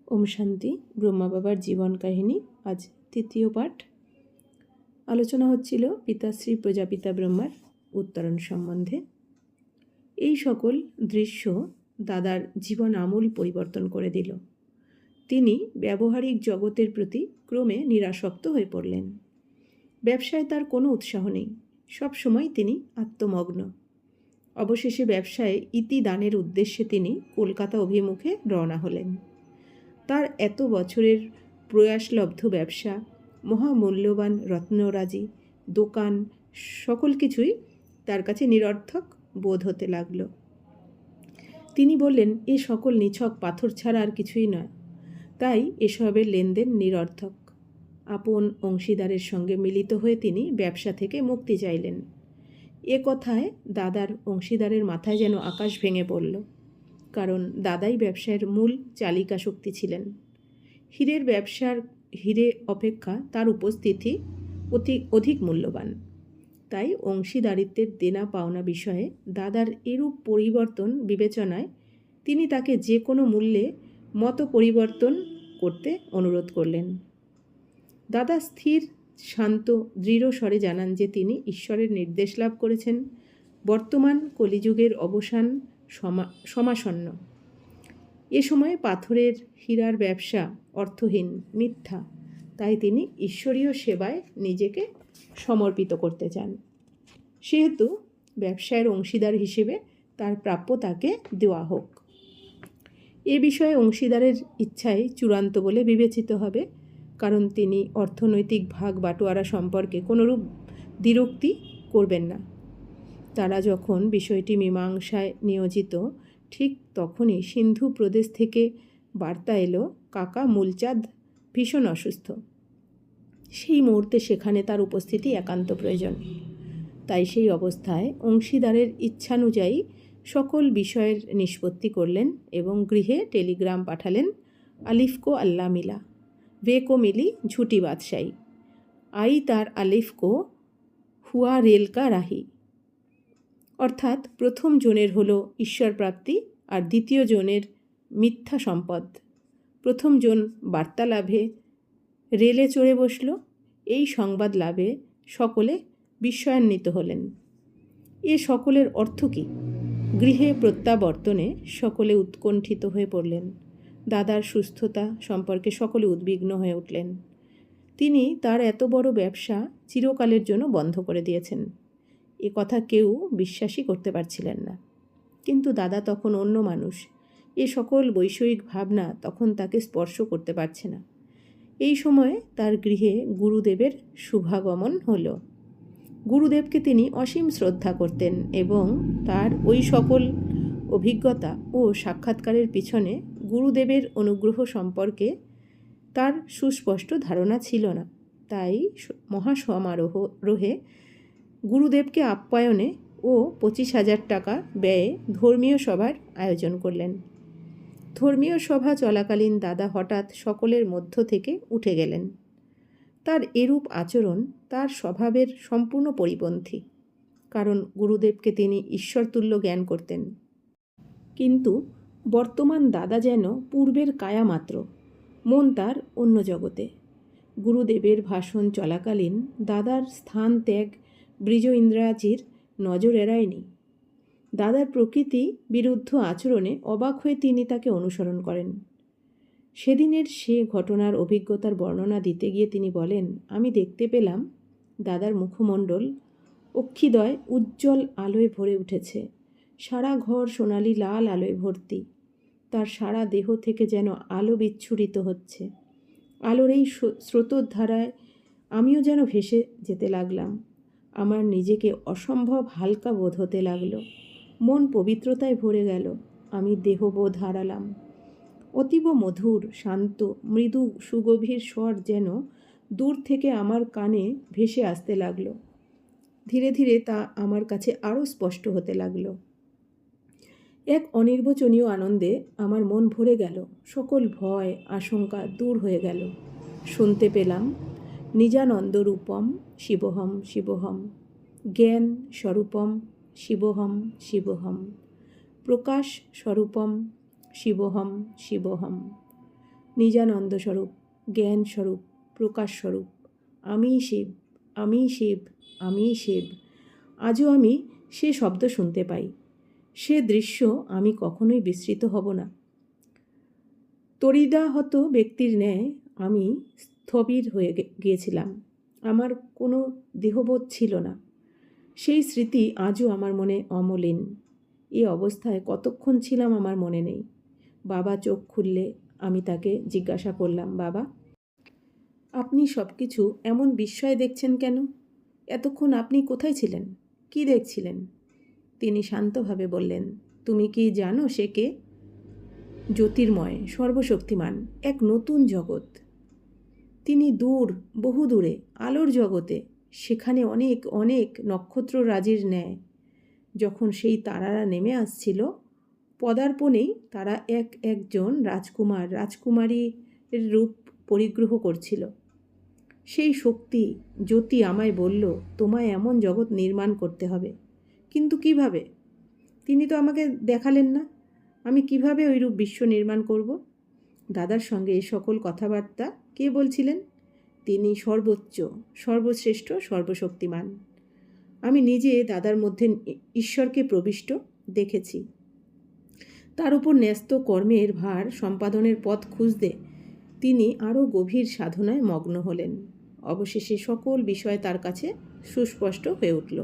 ওম শান্তি। ব্রহ্মা বাবার জীবন কাহিনী আজ তৃতীয় পাঠ। আলোচনা হচ্ছিল পিতাশ্রী প্রজাপিতা ব্রহ্মার উত্তরণ সম্বন্ধে। এই সকল দৃশ্য দাদার জীবন আমূল পরিবর্তন করে দিল। তিনি ব্যবহারিক জগতের প্রতি ক্রমে নিরাসক্ত হয়ে পড়লেন। ব্যবসায় তার কোনো উৎসাহ নেই, সবসময় তিনি আত্মমগ্ন। অবশেষে ব্যবসায় ইতি দানের উদ্দেশ্যে তিনি কলকাতা অভিমুখে রওনা হলেন। তার এত বছরের প্রয়াসলব্ধ ব্যবসা, মহামূল্যবান রত্নরাজি, দোকান, সকল কিছুই তার কাছে নিরর্থক বোধ হতে লাগল। তিনি বললেন, এ সকল নিছক পাথর ছাড়া আর কিছুই নয়, তাই এসবের লেনদেন নিরর্থক। আপন অংশীদারের সঙ্গে মিলিত হয়ে তিনি ব্যবসা থেকে মুক্তি চাইলেন। এ কথায় দাদার অংশীদারের মাথায় যেন আকাশ ভেঙে পড়ল, কারণ দাদাই ব্যবসায়ের মূল চালিকা শক্তি ছিলেন। হীরের ব্যবসার হীরে অপেক্ষা তার উপস্থিতি অধিক মূল্যবান। তাই অংশীদারিত্বের দেনা পাওনা বিষয়ে দাদার এরূপ পরিবর্তন বিবেচনায় তিনি তাকে যে কোনো মূল্যে মত পরিবর্তন করতে অনুরোধ করলেন। দাদা স্থির, শান্ত, দৃঢ় স্বরে জানান যে তিনি ঈশ্বরের নির্দেশ লাভ করেছেন। বর্তমান কলিযুগের অবসান সমাসন্ন। এ সময় পাথরের হীরার ব্যবসা অর্থহীন, মিথ্যা। তাই তিনি ঈশ্বরীয় সেবায় নিজেকে সমর্পিত করতে চান। সেহেতু ব্যবসায়ের অংশীদার হিসেবে তার প্রাপ্য তাকে দেওয়া হোক। এ বিষয়ে অংশীদারের ইচ্ছাই চূড়ান্ত বলে বিবেচিত হবে, কারণ তিনি অর্থনৈতিক ভাগ বাটোয়ারা সম্পর্কে কোনোরূপ দ্বিরুক্তি করবেন না। তারা যখন বিষয়টি মীমাংসায় নিয়োজিত, ঠিক তখনই সিন্ধু প্রদেশ থেকে বার্তা এলো কাকা মূলচাঁদ ভীষণ অসুস্থ। সেই মুহূর্তে সেখানে তার উপস্থিতি একান্ত প্রয়োজন। তাই সেই অবস্থায় অংশীদারের ইচ্ছানুযায়ী সকল বিষয়ের নিষ্পত্তি করলেন এবং গৃহে টেলিগ্রাম পাঠালেন, আলিফ কো আল্লাহ মিলা, वे को मिली झूठी बादशाही, आई तार आलिफ को हुआ रेल का राही। অর্থাৎ প্রথম জনের হলো ঈশ্বর প্রাপ্তি আর দ্বিতীয় জনের মিথ্যা সম্পদ। প্রথম জন বার্তা লাভে রেলে চড়ে বসল। এই সংবাদ লাভে সকলে বিস্ময়ান্বিত হলেন। এ সকলের অর্থ কী? গৃহে প্রত্যাবর্তনে সকলে উৎকণ্ঠিত হয়ে পড়লেন। দাদার সুস্থতা সম্পর্কে সকলে উদ্বিগ্ন হয়ে উঠলেন। তিনি তার এত বড় ব্যবসা চিরকালের জন্য বন্ধ করে দিয়েছেন, এ কথা কেউ বিশ্বাসই করতে পারছিলেন না। কিন্তু দাদা তখন অন্য মানুষ। এ সকল বৈষয়িক ভাবনা তখন তাকে স্পর্শ করতে পারছে না। এই সময়ে তার গৃহে গুরুদেবের শুভাগমন হল। গুরুদেবকে তিনি অসীম শ্রদ্ধা করতেন এবং তার ওই সকল অভিজ্ঞতা ও সাক্ষাৎকারের পিছনে গুরুদেবের অনুগ্রহ সম্পর্কে তার সুস্পষ্ট ধারণা ছিল না। তাই মহাসমারোহে গুরুদেবকে আপ্যায়নে ও 25,000 টাকা ব্যয়ে ধর্মীয় সভার আয়োজন করলেন। ধর্মীয় সভা চলাকালীন দাদা হঠাৎ সকলের মধ্য থেকে উঠে গেলেন। তার এরূপ আচরণ তার স্বভাবের সম্পূর্ণ পরিপন্থী, কারণ গুরুদেবকে তিনি ঈশ্বরতুল্য জ্ঞান করতেন। কিন্তু বর্তমান দাদা যেন পূর্বের কায়া মাত্র, মন তার অন্য জগতে। গুরুদেবের ভাষণ চলাকালীন দাদার স্থান ত্যাগ বৃজ ইন্দ্রাজির নজর এড়ায়নি। দাদার প্রকৃতি বিরুদ্ধ আচরণে অবাক হয়ে তিনি তাকে অনুসরণ করেন। সেদিনের সে ঘটনার অভিজ্ঞতার বর্ণনা দিতে গিয়ে তিনি বলেন, আমি দেখতে পেলাম দাদার মুখমণ্ডল অক্ষিদয় উজ্জ্বল আলোয় ভরে উঠেছে। সারা ঘর সোনালি লাল আলোয় ভর্তি। তার সারা দেহ থেকে যেন আলো বিচ্ছুরিত হচ্ছে। আলোর এই স্রোতধারায় আমিও যেন ভেসে যেতে লাগলাম। আমার নিজেকে অসম্ভব হালকা বোধ হতে লাগলো। মন পবিত্রতায় ভরে গেল। আমি দেহবোধ হারালাম। অতীব মধুর, শান্ত, মৃদু, সুগভীর স্বর যেন দূর থেকে আমার কানে ভেসে আসতে লাগলো। ধীরে ধীরে তা আমার কাছে আরও স্পষ্ট হতে লাগলো। এক অনির্বচনীয় আনন্দে আমার মন ভরে গেল। সকল ভয় আশঙ্কা দূর হয়ে গেল। শুনতে পেলাম, নিজানন্দ রূপম শিবহম শিবহম, জ্ঞান স্বরূপম শিবহম শিবহম, প্রকাশ স্বরূপম শিবহম শিবহম, নিজানন্দ স্বরূপ, জ্ঞান স্বরূপ, প্রকাশ স্বরূপ। আমিই শিব, আমিই শিব, আমিই শিব। আজও আমি সে শব্দ শুনতে পাই, সে দৃশ্য আমি কখনোই বিস্মৃত হব না। তরিদাহত ব্যক্তির ন্যায় আমি স্থবির হয়ে গিয়েছিলাম। আমার কোনো দেহবোধ ছিল না। সেই স্মৃতি আজও আমার মনে অমলিন। এই অবস্থায় কতক্ষণ ছিলাম আমার মনে নেই। বাবা চোখ খুললে আমি তাকে জিজ্ঞাসা করলাম, বাবা, আপনি সব কিছু এমন বিস্ময়ে দেখছেন কেন? এতক্ষণ আপনি কোথায় ছিলেন? কি দেখছিলেন? তিনি শান্তভাবে বললেন, তুমি কি জানো সে কে? জ্যোতির্ময়, সর্বশক্তিমান, এক নতুন জগৎ। তিনি দূর, বহু দূরে, আলোর জগতে, সেখানে অনেক অনেক নক্ষত্ররাজির ন্যায়। যখন সেই তারারা নেমে আসছিল, পদার্পণেই তারা এক একজন রাজকুমার রাজকুমারীর রূপ পরিগ্রহ করছিল। সেই শক্তি জ্যোতি আমায় বলল, তোমায় এমন জগৎ নির্মাণ করতে হবে। কিন্তু কিভাবে? তিনি তো আমাকে দেখালেন না। আমি কিভাবে ওইরূপ বিশ্ব নির্মাণ করব? দাদার সঙ্গে এ সকল কথাবার্তা কে বলছিলেন? তিনি সর্বোচ্চ, সর্বশ্রেষ্ঠ, সর্বশক্তিমান। আমি নিজে দাদার মধ্যে ঈশ্বরকে প্রবিষ্ট দেখেছি। তার উপর ন্যস্ত কর্মের ভার সম্পাদনের পথ খুঁজতে তিনি আরও গভীর সাধনায় মগ্ন হলেন। অবশেষে সকল বিষয় তার কাছে সুস্পষ্ট হয়ে উঠল।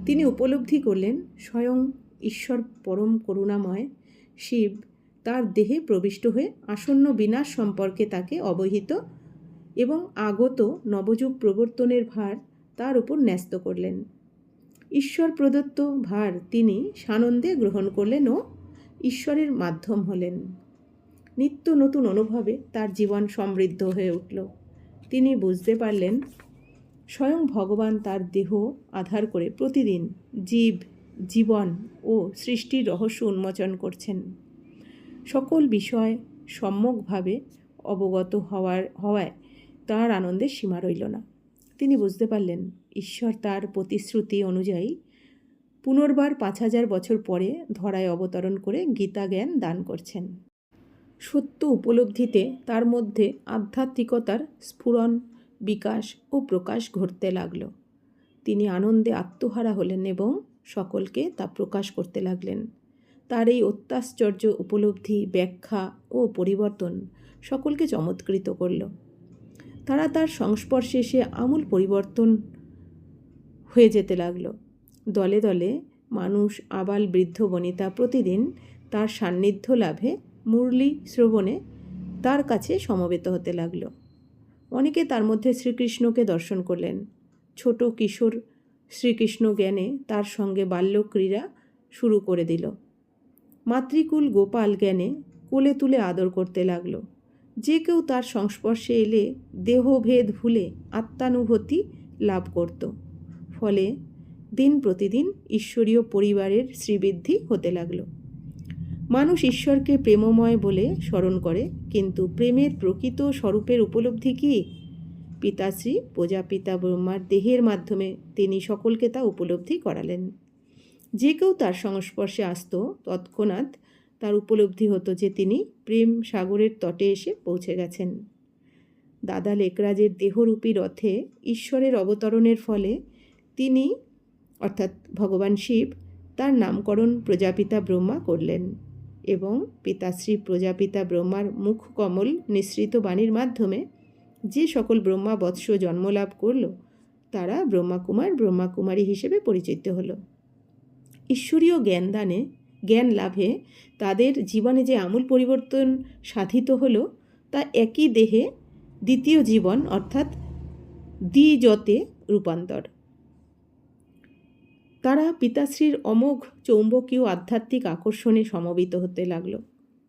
তিনি উপলব্ধি করলেন স্বয়ং ঈশ্বর পরম করুণাময় শিব তার দেহে প্রবিষ্ট হয়ে আসন্ন বিনাশ সম্পর্কে তাকে অবহিত এবং আগত নবযুগ প্রবর্তনের ভার তার উপর ন্যস্ত করলেন। ঈশ্বর প্রদত্ত ভার তিনি সানন্দে গ্রহণ করলেন ও ঈশ্বরের মাধ্যম হলেন। নিত্য নতুন অনুভবে তার জীবন সমৃদ্ধ হয়ে উঠল। তিনি বুঝতে পারলেন স্বয়ং ভগবান তার দেহ আধার করে প্রতিদিন জীব, জীবন ও সৃষ্টির রহস্য উন্মোচন করছেন। সকল বিষয় সম্যকভাবে অবগত হওয়ায় তার আনন্দের সীমা রইল না। তিনি বুঝতে পারলেন ঈশ্বর তার প্রতিশ্রুতি অনুযায়ী পুনর্বার 5000 বছর পরে ধরায় অবতরণ করে গীতা জ্ঞান দান করছেন। সত্য উপলব্ধিতে তার মধ্যে আধ্যাত্মিকতার স্ফুরণ, বিকাশ ও প্রকাশ ঘটতে লাগল। তিনি আনন্দে আত্মহারা হলেন এবং সকলকে তা প্রকাশ করতে লাগলেন। তার এই অত্যাশ্চর্য উপলব্ধি, ব্যাখ্যা ও পরিবর্তন সকলকে চমৎকৃত করল। তারা তার সংস্পর্শে এসে আমূল পরিবর্তন হয়ে যেতে লাগল। দলে দলে মানুষ, আবাল বৃদ্ধ বনিতা প্রতিদিন তার সান্নিধ্য লাভে মুরলী শ্রবণে তার কাছে সমবেত হতে লাগল। অনেকে তার মধ্যে শ্রীকৃষ্ণকে দর্শন করলেন। ছোট কিশোর শ্রীকৃষ্ণ জ্ঞানে তার সঙ্গে বাল্যক্রীড়া শুরু করে দিল। মাতৃকুল গোপাল জ্ঞানে কোলে তুলে আদর করতে লাগল। যে কেউ তার সংস্পর্শে এলে দেহভেদ ভুলে আত্মানুভূতি লাভ করত। ফলে দিন প্রতিদিন ঈশ্বরীয় পরিবারের শ্রীবৃদ্ধি হতে লাগল। মানুষ ঈশ্বরকে প্রেমময় বলে স্মরণ করে, কিন্তু প্রেমের প্রকৃত স্বরূপের উপলব্ধি কী? পিতাশ্রী প্রজাপিতা ব্রহ্মার দেহের মাধ্যমে তিনি সকলকে তা উপলব্ধি করালেন। যে কেউ তার সংস্পর্শে আসত তৎক্ষণাৎ তার উপলব্ধি হতো যে তিনি প্রেম সাগরের তটে এসে পৌঁছে গেছেন। দাদা লেকরাজের দেহরূপী রথে ঈশ্বরের অবতরণের ফলে তিনি অর্থাৎ ভগবান শিব তার নামকরণ প্রজাপিতা ব্রহ্মা করলেন এবং পিতাশ্রী প্রজাপিতা ব্রহ্মার মুখকমল নিঃসৃত বাণীর মাধ্যমে যে সকল ব্রহ্মা বৎস জন্মলাভ করল তারা ব্রহ্মাকুমার, ব্রহ্মাকুমারী হিসেবে পরিচিত হল। ঈশ্বরীয় জ্ঞান লাভে তাদের জীবনে যে আমূল পরিবর্তন সাধিত হল তা একই দেহে দ্বিতীয় জীবন অর্থাৎ দ্বিজতে রূপান্তর। তারা পিতাশ্রীর অমোঘ চৌম্বকীয় আধ্যাত্মিক আকর্ষণে সমবেত হতে লাগল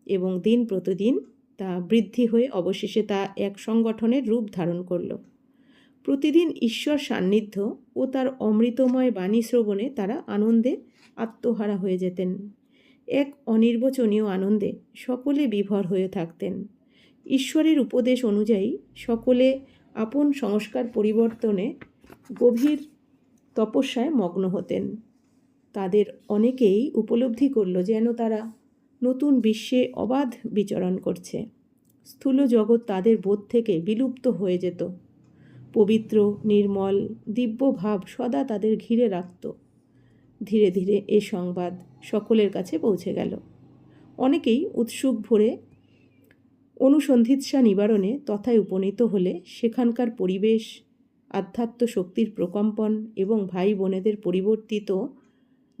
এবং দিন প্রতিদিন তা বৃদ্ধি হয়ে অবশেষে তা এক সংগঠনের রূপ ধারণ করল। প্রতিদিন ঈশ্বর সান্নিধ্য ও তার অমৃতময় বাণী শ্রবণে তারা আনন্দে আত্মহারা হয়ে যেতেন। এক অনির্বচনীয় আনন্দে সকলে বিভোর হয়ে থাকতেন। ঈশ্বরের উপদেশ অনুযায়ী সকলে আপন সংস্কার পরিবর্তনে গভীর তপস্যায় মগ্ন হতেন। তাদের অনেকেই উপলব্ধি করল যেন তারা নতুন বিশ্বে অবাধ বিচরণ করছে। স্থূল জগৎ তাদের বোধ থেকে বিলুপ্ত হয়ে যেত। পবিত্র, নির্মল, দিব্য ভাব সদা তাদের ঘিরে রাখত। ধীরে ধীরে এ সংবাদ সকলের কাছে পৌঁছে গেল। অনেকেই উৎসুক ভরে অনুসন্ধিৎসা নিবারণে তথায় উপনীত হলে সেখানকার পরিবেশ, আধ্যাত্ম শক্তির প্রকম্পন এবং ভাই বোনেদের পরিবর্তিত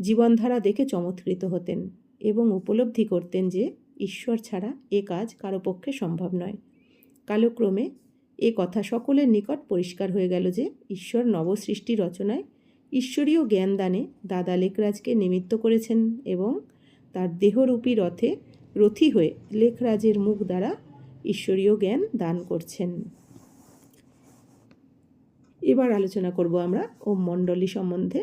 জীবনধারা দেখে চমৎকৃত হতেন এবং উপলব্ধি করতেন যে ঈশ্বর ছাড়া এ কাজ কারো পক্ষে সম্ভব নয়। কালক্রমে এ কথা সকলের নিকট পরিষ্কার হয়ে গেল যে ঈশ্বর নবসৃষ্টি রচনায় ঈশ্বরীয় জ্ঞান দানে দাদা লেখরাজকে নিমিত্ত করেছেন এবং তার দেহরূপী রথী হয়ে লেখরাজের মুখ দ্বারা ঈশ্বরীয় জ্ঞান দান করছেন। এবার আলোচনা করব আমরা ওম মণ্ডলী সম্বন্ধে।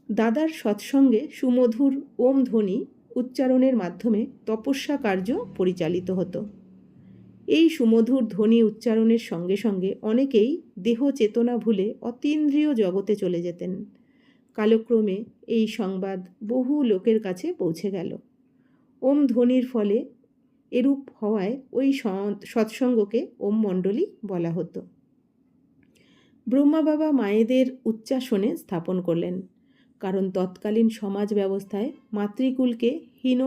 দাদার সৎসঙ্গে সুমধুর ওম ধ্বনি উচ্চারণের মাধ্যমে তপস্যা কার্য পরিচালিত হতো। এই সুমধুর ধ্বনি উচ্চারণের সঙ্গে সঙ্গে অনেকেই দেহ চেতনা ভুলে অতীন্দ্রিয় জগতে চলে যেতেন। কালক্রমে এই সংবাদ বহু লোকের কাছে পৌঁছে গেল। ওম ধ্বনির ফলে এরূপ হওয়ায় ওই সৎসঙ্গকে ওম মণ্ডলী বলা হতো। ব্রহ্মা বাবা মায়েদের উচ্চাসনে স্থাপন করলেন, কারণ তৎকালীন সমাজ ব্যবস্থায় মাতৃকুলকে হীন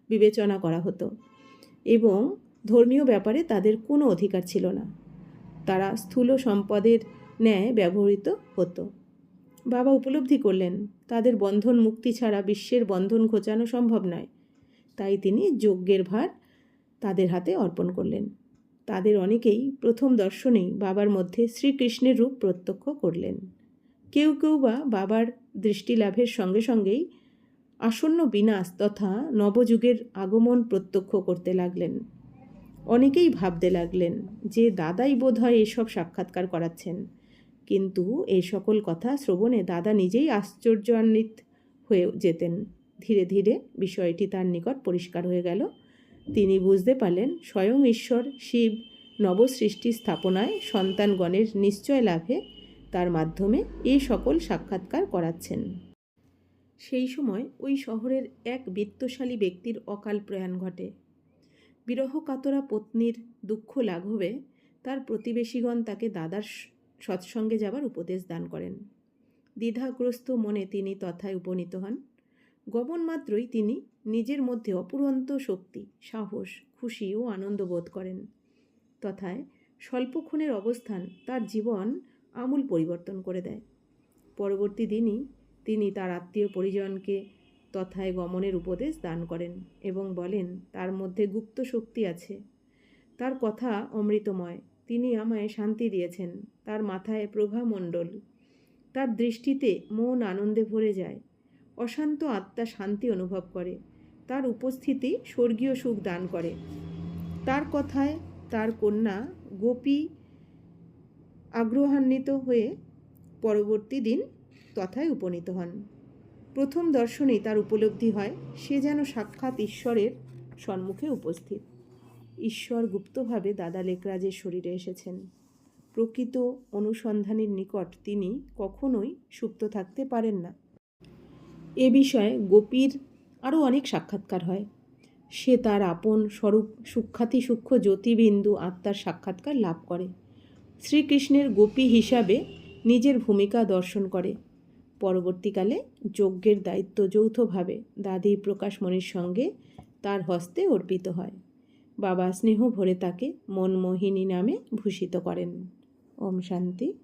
বিবেচনা করা হতো এবং ধর্মীয় ব্যাপারে তাদের কোনো অধিকার ছিল না। তারা স্থূল সম্পদের ন্যায় ব্যবহৃত হতো। বাবা উপলব্ধি করলেন তাদের বন্ধন মুক্তি ছাড়া বিশ্বের বন্ধন ঘোচানো সম্ভব নয়। তাই তিনি যজ্ঞের ভার তাদের হাতে অর্পণ করলেন। তাদের অনেকেই প্রথম দর্শনেই বাবার মধ্যে শ্রীকৃষ্ণের রূপ প্রত্যক্ষ করলেন। কেউ কেউ বা বাবার দৃষ্টি লাভের সঙ্গে সঙ্গেই আসন্ন বিনাশ তথা নবযুগের আগমন প্রত্যক্ষ করতে লাগলেন। অনেকেই ভাবতে লাগলেন যে দাদাই বোধহয় এসব সাক্ষাৎকার করাচ্ছেন, কিন্তু এই সকল কথা শ্রবণে দাদা নিজেই আশ্চর্যান্বিত হয়ে যেতেন। ধীরে ধীরে বিষয়টি তার নিকট পরিষ্কার হয়ে গেল। তিনি বুঝতে পারলেন স্বয়ং ঈশ্বর শিব নবসৃষ্টি স্থাপনায় সন্তানগণের নিশ্চয় লাভে তার মাধ্যমে এই সকল সাক্ষাৎকার করাচ্ছেন। সেই সময় ওই শহরের এক বিত্তশালী ব্যক্তির অকাল প্রয়াণ ঘটে। বিরহকাতরা পত্নীর দুঃখ লাঘবে তার প্রতিবেশীগণ তাকে দাদার সৎসঙ্গে যাবার উপদেশ দান করেন। দ্বিধাগ্রস্ত মনে তিনি তথায় উপনীত হন। গমন মাত্রই তিনি নিজের মধ্যে অপুরন্ত শক্তি, সাহস, খুশি ও আনন্দ বোধ করেন। তথায় স্বল্পক্ষণের অবস্থান তার জীবন আমূল পরিবর্তন করে দেয়। পরবর্তী দিনই তিনি তার আত্মীয় পরিজনকে তথায় গমনের উপদেশ দান করেন এবং বলেন তার মধ্যে গুপ্ত শক্তি আছে। তার কথা অমৃতময়। তিনি আমায় শান্তি দিয়েছেন। তার মাথায় প্রভামণ্ডল। তার দৃষ্টিতে মন আনন্দে ভরে যায়। অশান্ত আত্মা শান্তি অনুভব করে। তার উপস্থিতি স্বর্গীয় সুখ দান করে। তার কথায় তার কন্যা গোপী আগ্রহান্বিত হয়ে পরবর্তী দিন তথায় উপনীত হন। প্রথম দর্শনেই তার উপলব্ধি হয় সে যেন সাক্ষাৎ ঈশ্বরের সম্মুখে উপস্থিত। ঈশ্বর গুপ্তভাবে দাদা লেখরাজের শরীরে এসেছেন। প্রকৃত অনুসন্ধানের নিকট তিনি কখনোই সুপ্ত থাকতে পারেন না। এ বিষয়ে গোপীর আরও অনেক সাক্ষাৎকার হয়। সে তার আপন স্বরূপ সূক্ষ্মাতি সূক্ষ্ম জ্যোতিবিন্দু আত্মার সাক্ষাৎকার লাভ করে। শ্রীকৃষ্ণের গোপী হিসাবে নিজের ভূমিকা দর্শন করে। পরবর্তীকালে যজ্ঞের দায়িত্ব যৌথভাবে দাদি প্রকাশমণির সঙ্গে তার হস্তে অর্পিত হয়। বাবা স্নেহ ভরে তাকে মনমোহিনী নামে ভূষিত করেন। ওম শান্তি।